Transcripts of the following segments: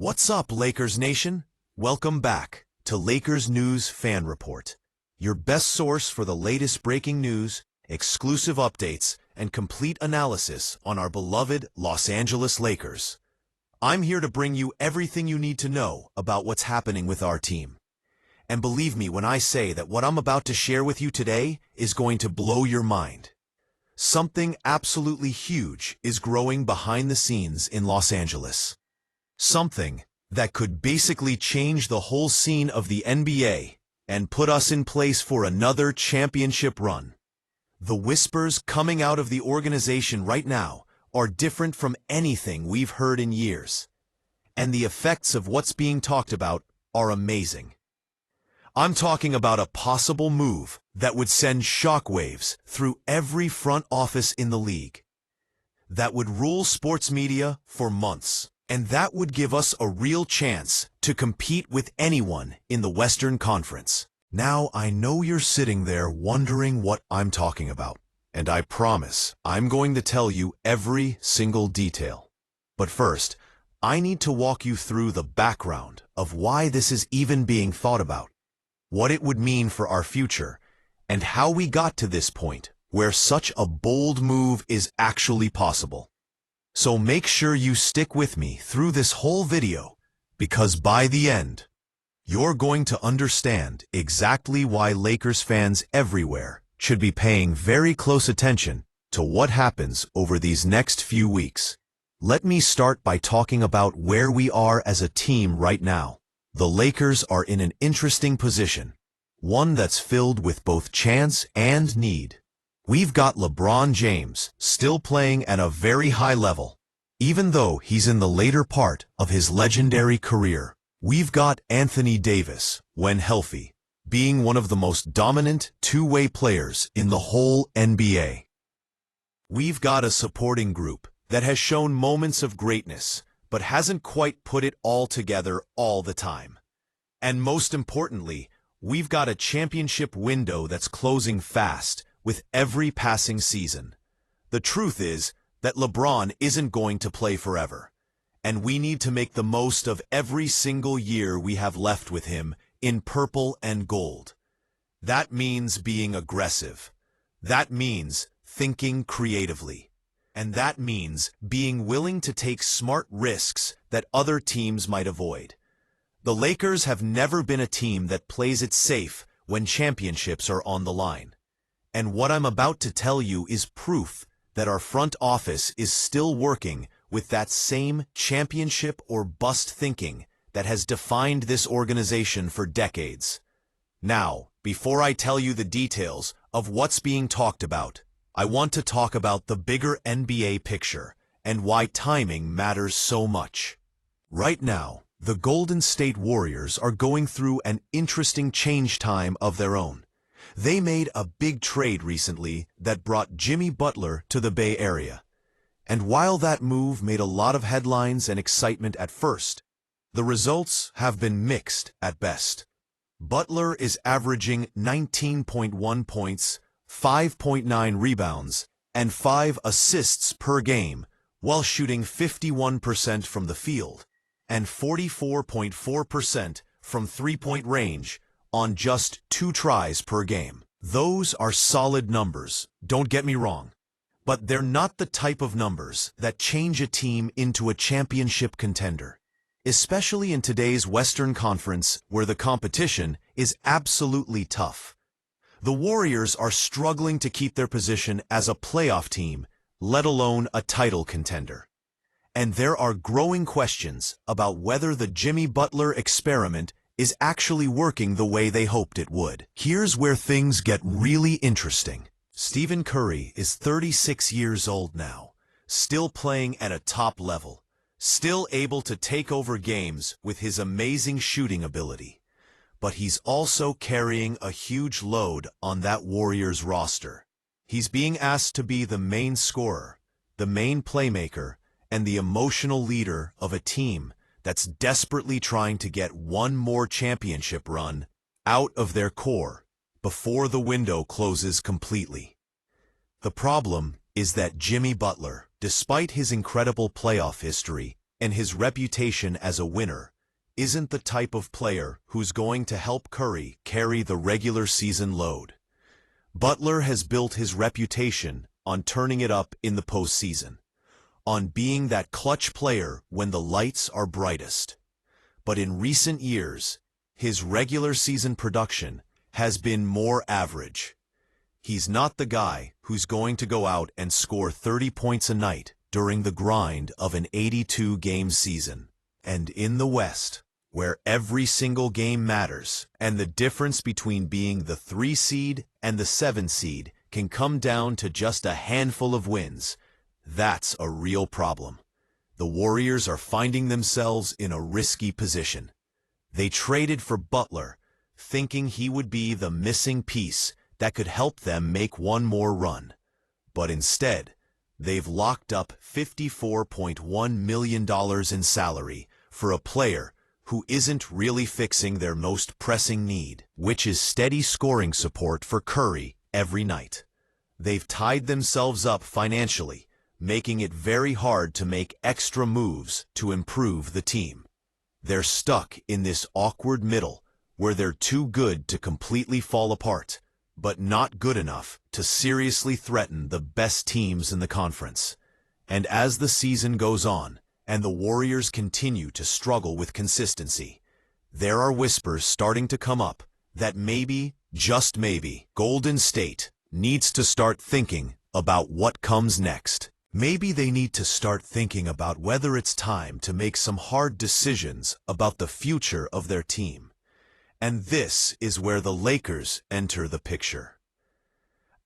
What's up, Lakers Nation? Welcome back to Lakers News Fan Report, your best source for the latest breaking news, exclusive updates, and complete analysis on our beloved Los Angeles Lakers. I'm here to bring you everything you need to know about what's happening with our team. And believe me when I say that what I'm about to share with you today is going to blow your mind. Something absolutely huge is growing behind the scenes in Los Angeles. Something that could basically change the whole scene of the NBA and put us in place for another championship run. The whispers coming out of the organization right now are different from anything we've heard in years. And the effects of what's being talked about are amazing. I'm talking about a possible move that would send shockwaves through every front office in the league. That would rule sports media for months. And that would give us a real chance to compete with anyone in the Western Conference. Now, I know you're sitting there wondering what I'm talking about, and I promise I'm going to tell you every single detail. But first, I need to walk you through the background of why this is even being thought about, what it would mean for our future, and how we got to this point where such a bold move is actually possible. So make sure you stick with me through this whole video, because by the end, you're going to understand exactly why Lakers fans everywhere should be paying very close attention to what happens over these next few weeks. Let me start by talking about where we are as a team right now. The Lakers are in an interesting position, one that's filled with both chance and need. We've got LeBron James still playing at a very high level. Even though he's in the later part of his legendary career, we've got Anthony Davis, when healthy, being one of the most dominant two-way players in the whole NBA. We've got a supporting group that has shown moments of greatness, but hasn't quite put it all together all the time. And most importantly, we've got a championship window that's closing fast with every passing season. The truth is that LeBron isn't going to play forever, and we need to make the most of every single year we have left with him in purple and gold. That means being aggressive. That means thinking creatively. And that means being willing to take smart risks that other teams might avoid. The Lakers have never been a team that plays it safe when championships are on the line. And what I'm about to tell you is proof that our front office is still working with that same championship or bust thinking that has defined this organization for decades. Now, before I tell you the details of what's being talked about, I want to talk about the bigger NBA picture and why timing matters so much. Right now, the Golden State Warriors are going through an interesting change time of their own. They made a big trade recently that brought Jimmy Butler to the Bay Area. And while that move made a lot of headlines and excitement at first, the results have been mixed at best. Butler is averaging 19.1 points, 5.9 rebounds, and 5 assists per game, while shooting 51% from the field and 44.4% from three-point range, on just 2 tries per game. Those are solid numbers, don't get me wrong, but they're not the type of numbers that change a team into a championship contender, especially in today's Western Conference where the competition is absolutely tough. The Warriors are struggling to keep their position as a playoff team, let alone a title contender. And there are growing questions about whether the Jimmy Butler experiment is actually working the way they hoped it would. Here's where things get really interesting. Steph Curry is 36 years old now, still playing at a top level, still able to take over games with his amazing shooting ability. But he's also carrying a huge load on that Warriors roster. He's being asked to be the main scorer, the main playmaker, and the emotional leader of a team that's desperately trying to get one more championship run out of their core before the window closes completely. The problem is that Jimmy Butler, despite his incredible playoff history, and his reputation as a winner isn't the type of player who's going to help Curry carry the regular season load. Butler has built his reputation on turning it up in the postseason, on being that clutch player when the lights are brightest. But in recent years, his regular season production has been more average. He's not the guy who's going to go out and score 30 points a night during the grind of an 82-game season. And in the West, where every single game matters, and the difference between being the 3 seed and the 7 seed can come down to just a handful of wins, that's a real problem. The Warriors are finding themselves in a risky position. They traded for Butler, thinking he would be the missing piece that could help them make one more run. But instead, they've locked up $54.1 million in salary for a player who isn't really fixing their most pressing need, which is steady scoring support for Curry every night. They've tied themselves up financially, making it very hard to make extra moves to improve the team. They're stuck in this awkward middle where they're too good to completely fall apart, but not good enough to seriously threaten the best teams in the conference. And as the season goes on, and the Warriors continue to struggle with consistency, there are whispers starting to come up that maybe, just maybe, Golden State needs to start thinking about what comes next. Maybe they need to start thinking about whether it's time to make some hard decisions about the future of their team. And this is where the Lakers enter the picture.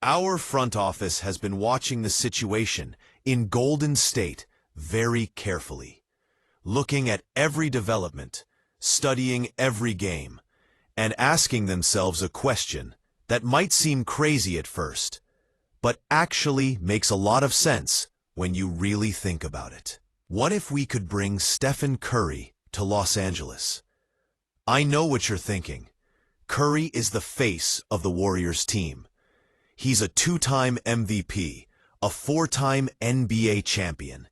Our front office has been watching the situation in Golden State very carefully, looking at every development, studying every game, and asking themselves a question that might seem crazy at first, but actually makes a lot of sense when you really think about it. What if we could bring Stephen Curry to Los Angeles? I know what you're thinking. Curry is the face of the Warriors team. He's a 2-time MVP, a 4-time NBA champion,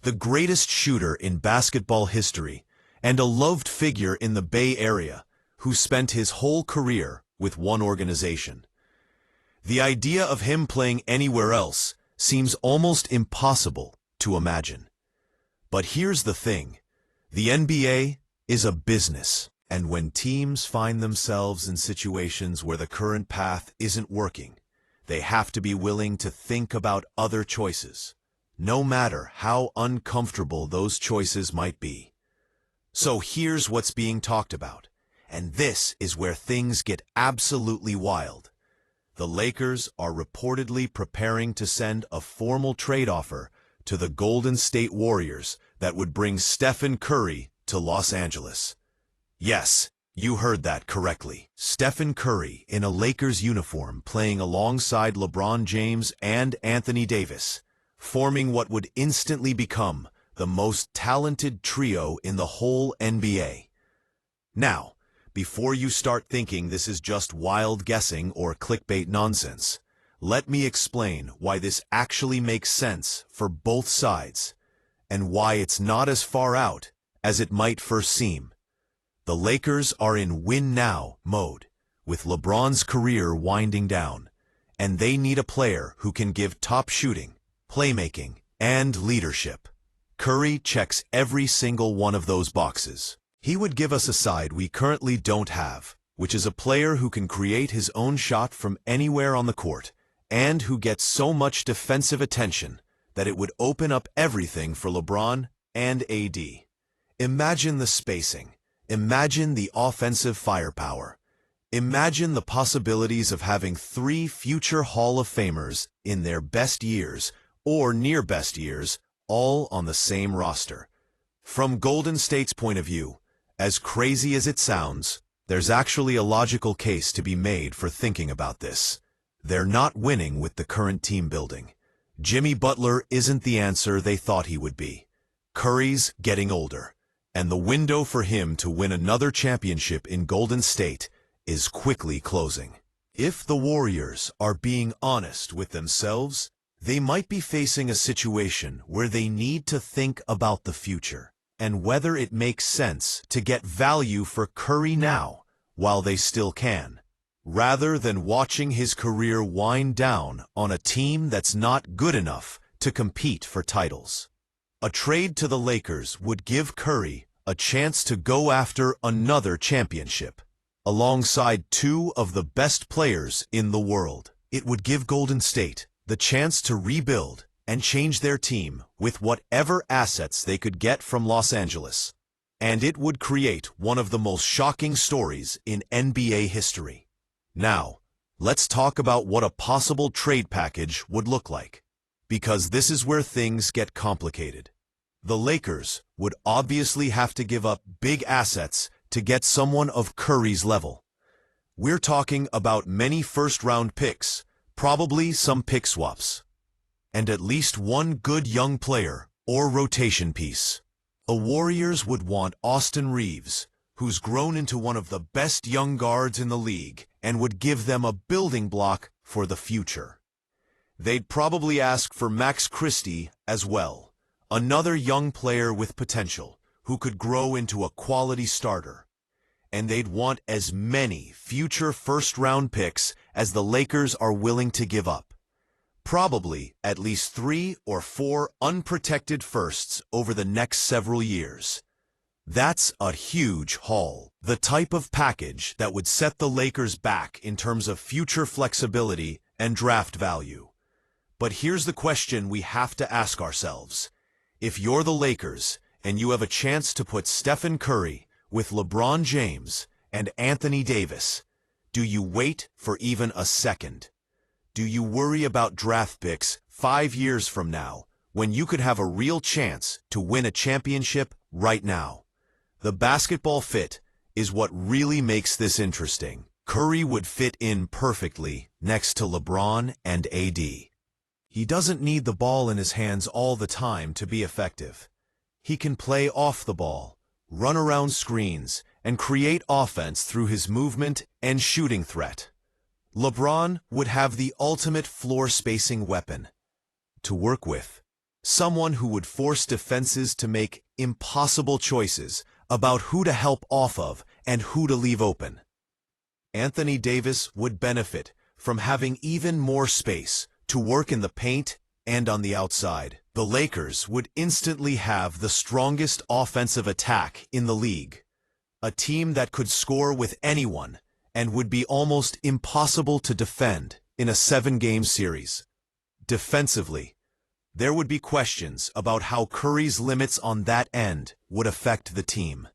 the greatest shooter in basketball history, and a loved figure in the Bay Area who spent his whole career with one organization. The idea of him playing anywhere else seems almost impossible to imagine. But here's the thing. The NBA is a business, and when teams find themselves in situations where the current path isn't working, they have to be willing to think about other choices, no matter how uncomfortable those choices might be. So here's what's being talked about, and this is where things get absolutely wild. The Lakers are reportedly preparing to send a formal trade offer to the Golden State Warriors that would bring Stephen Curry to Los Angeles. Yes, you heard that correctly. Stephen Curry in a Lakers uniform playing alongside LeBron James and Anthony Davis, forming what would instantly become the most talented trio in the whole NBA. Now, before you start thinking this is just wild guessing or clickbait nonsense, let me explain why this actually makes sense for both sides, and why it's not as far out as it might first seem. The Lakers are in win-now mode, with LeBron's career winding down, and they need a player who can give top shooting, playmaking, and leadership. Curry checks every single one of those boxes. He would give us a side we currently don't have, which is a player who can create his own shot from anywhere on the court, and who gets so much defensive attention that it would open up everything for LeBron and AD. Imagine the spacing. Imagine the offensive firepower. Imagine the possibilities of having 3 future Hall of Famers in their best years, or near best years, all on the same roster. From Golden State's point of view, as crazy as it sounds, there's actually a logical case to be made for thinking about this. They're not winning with the current team building. Jimmy Butler isn't the answer they thought he would be. Curry's getting older, and the window for him to win another championship in Golden State is quickly closing. If the Warriors are being honest with themselves, they might be facing a situation where they need to think about the future. and whether it makes sense to get value for Curry now, while they still can, rather than watching his career wind down on a team that's not good enough to compete for titles. A trade to the Lakers would give Curry a chance to go after another championship, alongside two of the best players in the world. It would give Golden State the chance to rebuild and change their team with whatever assets they could get from Los Angeles. And it would create one of the most shocking stories in NBA history. Now, let's talk about what a possible trade package would look like, because this is where things get complicated. The Lakers would obviously have to give up big assets to get someone of Curry's level. We're talking about many first-round picks, probably some pick swaps, and at least one good young player or rotation piece. The Warriors would want Austin Reeves, who's grown into one of the best young guards in the league, and would give them a building block for the future. They'd probably ask for Max Christie as well, another young player with potential who could grow into a quality starter. And they'd want as many future first-round picks as the Lakers are willing to give up. Probably at least 3 or 4 unprotected firsts over the next several years. That's a huge haul, the type of package that would set the Lakers back in terms of future flexibility and draft value. But here's the question we have to ask ourselves. If you're the Lakers and you have a chance to put Stephen Curry with LeBron James and Anthony Davis, do you wait for even a second? Do you worry about draft picks 5 years from now when you could have a real chance to win a championship right now? The basketball fit is what really makes this interesting. Curry would fit in perfectly next to LeBron and AD. He doesn't need the ball in his hands all the time to be effective. He can play off the ball, run around screens, and create offense through his movement and shooting threat. LeBron would have the ultimate floor-spacing weapon to work with, someone who would force defenses to make impossible choices about who to help off of and who to leave open. Anthony Davis would benefit from having even more space to work in the paint and on the outside. The Lakers would instantly have the strongest offensive attack in the league, a team that could score with anyone and would be almost impossible to defend in a 7-game series. Defensively, there would be questions about how Curry's limits on that end would affect the team.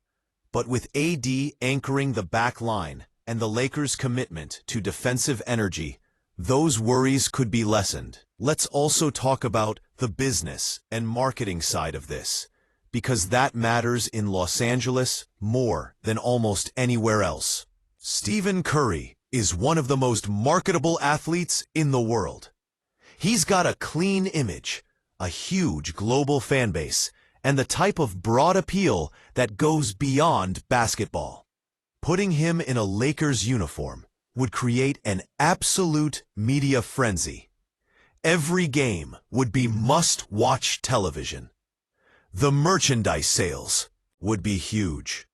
But with AD anchoring the back line and the Lakers' commitment to defensive energy, those worries could be lessened. Let's also talk about the business and marketing side of this, because that matters in Los Angeles more than almost anywhere else. Stephen Curry is one of the most marketable athletes in the world. He's got a clean image, a huge global fan base, and the type of broad appeal that goes beyond basketball. Putting him in a Lakers uniform would create an absolute media frenzy. Every game would be must-watch television. The merchandise sales would be huge.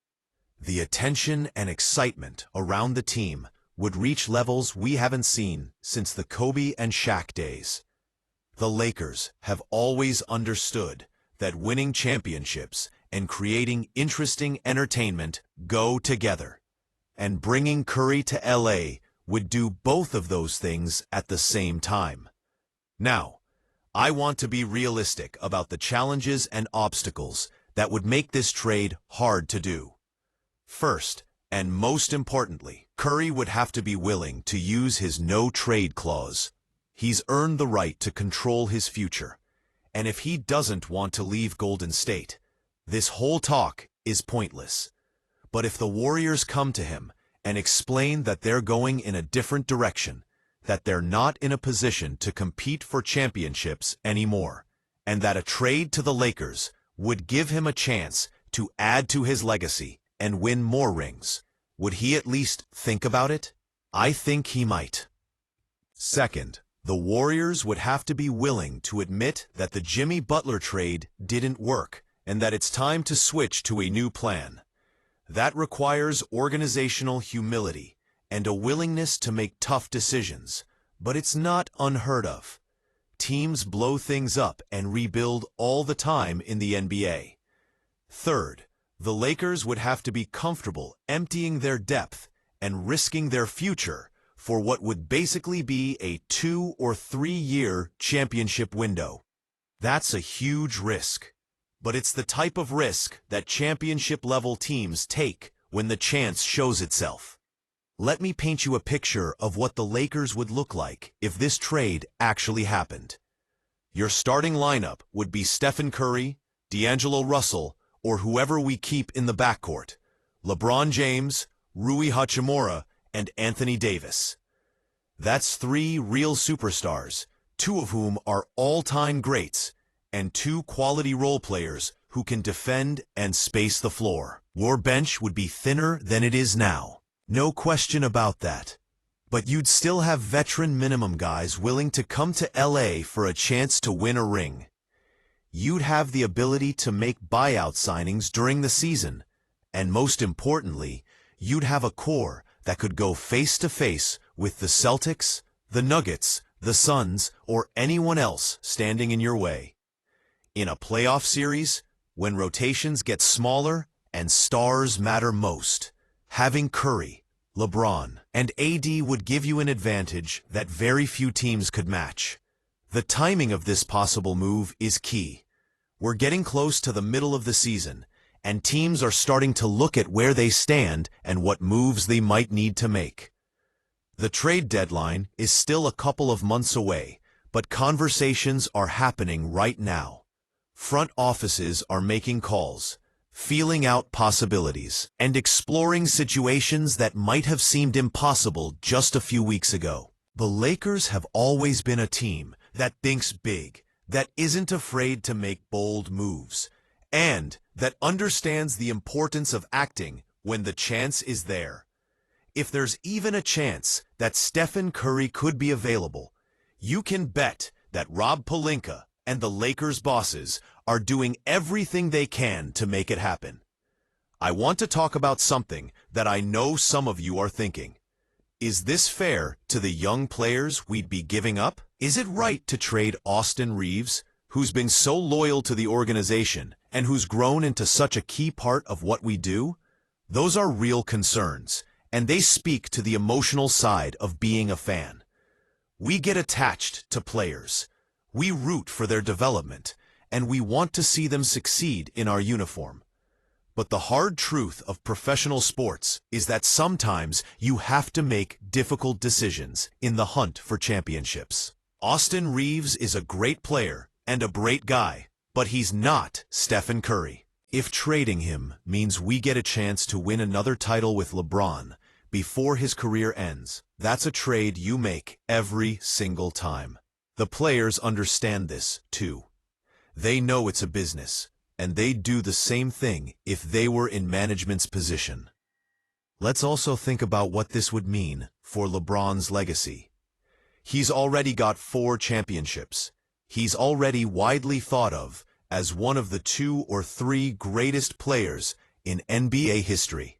The attention and excitement around the team would reach levels we haven't seen since the Kobe and Shaq days. The Lakers have always understood that winning championships and creating interesting entertainment go together. And bringing Curry to LA would do both of those things at the same time. Now, I want to be realistic about the challenges and obstacles that would make this trade hard to do. First, and most importantly, Curry would have to be willing to use his no-trade clause. He's earned the right to control his future, and if he doesn't want to leave Golden State, this whole talk is pointless. But if the Warriors come to him and explain that they're going in a different direction, that they're not in a position to compete for championships anymore, and that a trade to the Lakers would give him a chance to add to his legacy and win more rings, would he at least think about it? I think he might. Second, the Warriors would have to be willing to admit that the Jimmy Butler trade didn't work and that it's time to switch to a new plan. That requires organizational humility and a willingness to make tough decisions, but it's not unheard of. Teams blow things up and rebuild all the time in the NBA. Third, the Lakers would have to be comfortable emptying their depth and risking their future for what would basically be a 2- or 3-year championship window. That's a huge risk, but it's the type of risk that championship-level teams take when the chance shows itself. Let me paint you a picture of what the Lakers would look like if this trade actually happened. Your starting lineup would be Stephen Curry, D'Angelo Russell, or whoever we keep in the backcourt, LeBron James, Rui Hachimura, and Anthony Davis. That's 3 real superstars, 2 of whom are all-time greats, and 2 quality role players who can defend and space the floor. Your bench would be thinner than it is now. No question about that. But you'd still have veteran minimum guys willing to come to LA for a chance to win a ring. You'd have the ability to make buyout signings during the season, and most importantly, you'd have a core that could go face-to-face with the Celtics, the Nuggets, the Suns, or anyone else standing in your way. In a playoff series, when rotations get smaller and stars matter most, having Curry, LeBron, and AD would give you an advantage that very few teams could match. The timing of this possible move is key. We're getting close to the middle of the season, and teams are starting to look at where they stand and what moves they might need to make. The trade deadline is still a couple of months away, but conversations are happening right now. Front offices are making calls, feeling out possibilities, and exploring situations that might have seemed impossible just a few weeks ago. The Lakers have always been a team that thinks big, that isn't afraid to make bold moves, and that understands the importance of acting when the chance is there. If there's even a chance that Stephen Curry could be available, you can bet that Rob Pelinka and the Lakers bosses are doing everything they can to make it happen. I want to talk about something that I know some of you are thinking. Is this fair to the young players we'd be giving up? Is it right to trade Austin Reeves, who's been so loyal to the organization and who's grown into such a key part of what we do? Those are real concerns, and they speak to the emotional side of being a fan. We get attached to players. We root for their development, and we want to see them succeed in our uniform. But the hard truth of professional sports is that sometimes you have to make difficult decisions in the hunt for championships. Austin Reeves is a great player and a great guy, but he's not Stephen Curry. If trading him means we get a chance to win another title with LeBron before his career ends, that's a trade you make every single time. The players understand this, too. They know it's a business, and they'd do the same thing if they were in management's position. Let's also think about what this would mean for LeBron's legacy. He's already got 4 championships. He's already widely thought of as one of the 2 or 3 greatest players in NBA history.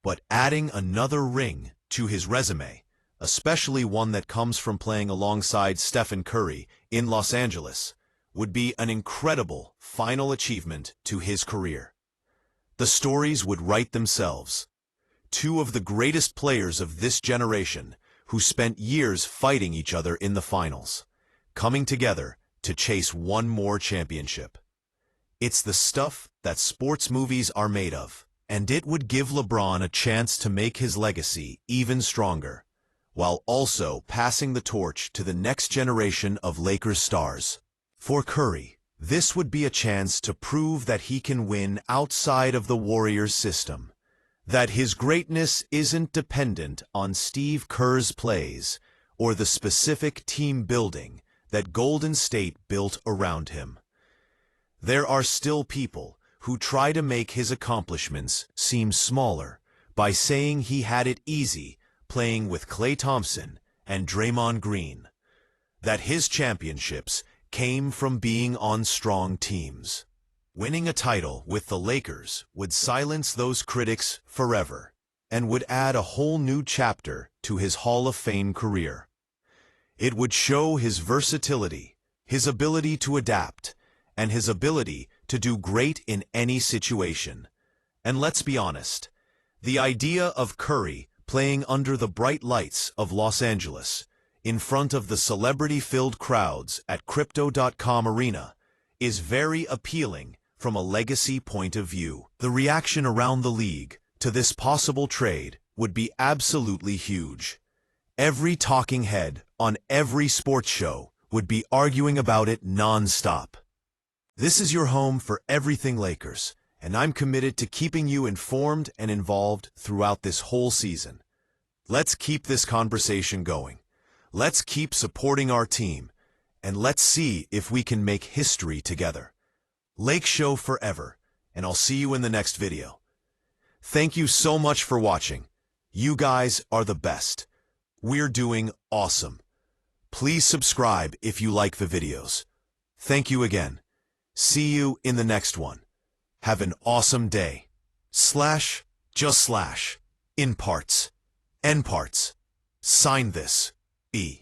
But adding another ring to his resume, especially one that comes from playing alongside Stephen Curry in Los Angeles, would be an incredible final achievement to his career. The stories would write themselves. 2 of the greatest players of this generation who spent years fighting each other in the finals, coming together to chase one more championship. It's the stuff that sports movies are made of, and it would give LeBron a chance to make his legacy even stronger, while also passing the torch to the next generation of Lakers stars. For Curry, this would be a chance to prove that he can win outside of the Warriors system, that his greatness isn't dependent on Steve Kerr's plays or the specific team building that Golden State built around him. There are still people who try to make his accomplishments seem smaller by saying he had it easy playing with Klay Thompson and Draymond Green, that his championships came from being on strong teams. Winning a title with the Lakers would silence those critics forever and would add a whole new chapter to his Hall of Fame career. It would show his versatility, his ability to adapt, and his ability to do great in any situation. And let's be honest, the idea of Curry playing under the bright lights of Los Angeles, in front of the celebrity-filled crowds at Crypto.com Arena, is very appealing from a legacy point of view. The reaction around the league to this possible trade would be absolutely huge. Every talking head on every sports show would be arguing about it non-stop. This is your home for everything Lakers, and I'm committed to keeping you informed and involved throughout this whole season. Let's keep this conversation going. Let's keep supporting our team, and let's see if we can make history together. Lake Show forever, and I'll see you in the next video. Thank you so much for watching. You guys are the best. We're doing awesome. Please subscribe if you like the videos. Thank you again. See you in the next one. Have an awesome day. /, in parts, N parts. Sign this. E.